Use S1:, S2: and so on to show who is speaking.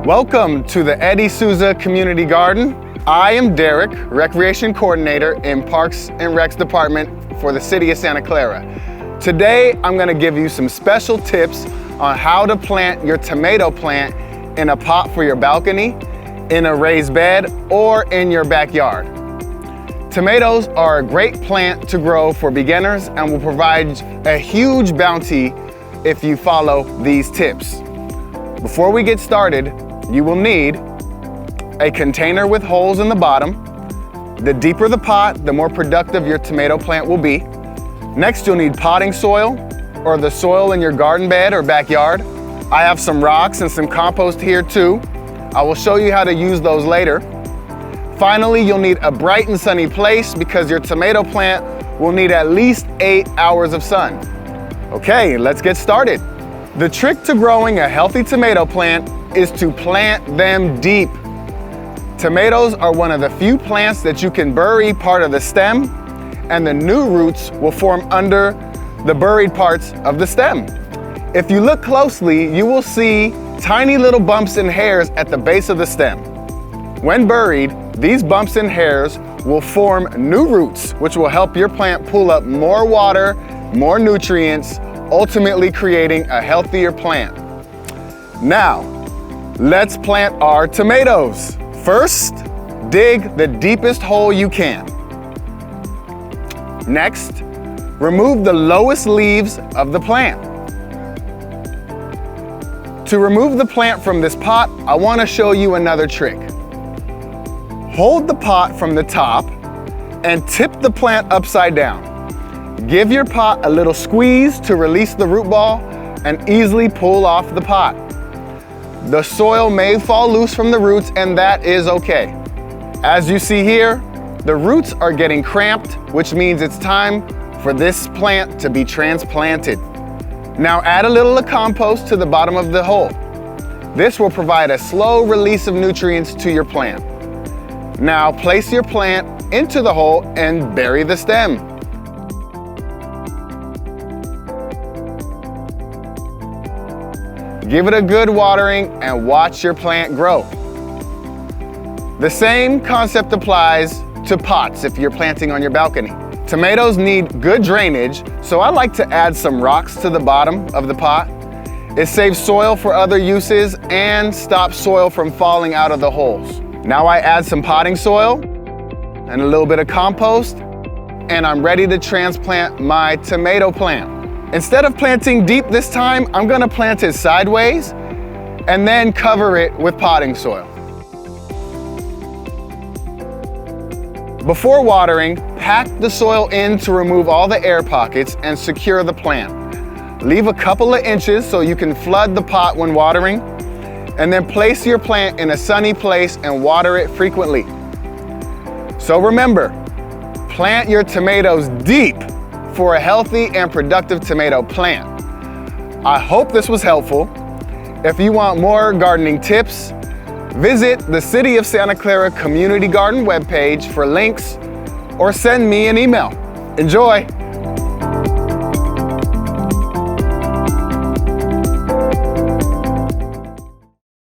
S1: Welcome to the Eddie Souza Community Garden. I am Derek, Recreation Coordinator in Parks and Recs Department for the City of Santa Clara. Today, I'm going to give you some special tips on how to plant your tomato plant in a pot for your balcony, in a raised bed, or in your backyard. Tomatoes are a great plant to grow for beginners and will provide a huge bounty if you follow these tips. Before we get started, you will need a container with holes in the bottom. The deeper the pot, the more productive your tomato plant will be. Next, you'll need potting soil or the soil in your garden bed or backyard. I have some rocks and some compost here too. I will show you how to use those later. Finally, you'll need a bright and sunny place because your tomato plant will need at least 8 hours of sun. Okay, let's get started. The trick to growing a healthy tomato plant is to plant them deep. Tomatoes are one of the few plants that you can bury part of the stem, and the new roots will form under the buried parts of the stem. If you look closely, you will see tiny little bumps and hairs at the base of the stem. When buried, these bumps and hairs will form new roots, which will help your plant pull up more water, more nutrients, ultimately creating a healthier plant. Now, let's plant our tomatoes. First, dig the deepest hole you can. Next, remove the lowest leaves of the plant. To remove the plant from this pot, I want to show you another trick. Hold the pot from the top and tip the plant upside down. Give your pot a little squeeze to release the root ball and easily pull off the pot. The soil may fall loose from the roots, and that is okay. As you see here, the roots are getting cramped, which means it's time for this plant to be transplanted. Now add a little of compost to the bottom of the hole. This will provide a slow release of nutrients to your plant. Now place your plant into the hole and bury the stem. Give it a good watering and watch your plant grow. The same concept applies to pots if you're planting on your balcony. Tomatoes need good drainage, so I like to add some rocks to the bottom of the pot. It saves soil for other uses and stops soil from falling out of the holes. Now I add some potting soil and a little bit of compost, and I'm ready to transplant my tomato plant. Instead of planting deep this time, I'm gonna plant it sideways and then cover it with potting soil. Before watering, pack the soil in to remove all the air pockets and secure the plant. Leave a couple of inches so you can flood the pot when watering, and then place your plant in a sunny place and water it frequently. So remember, plant your tomatoes deep for a healthy and productive tomato plant. I hope this was helpful. If you want more gardening tips, visit the City of Santa Clara Community Garden webpage for links or send me an email. Enjoy!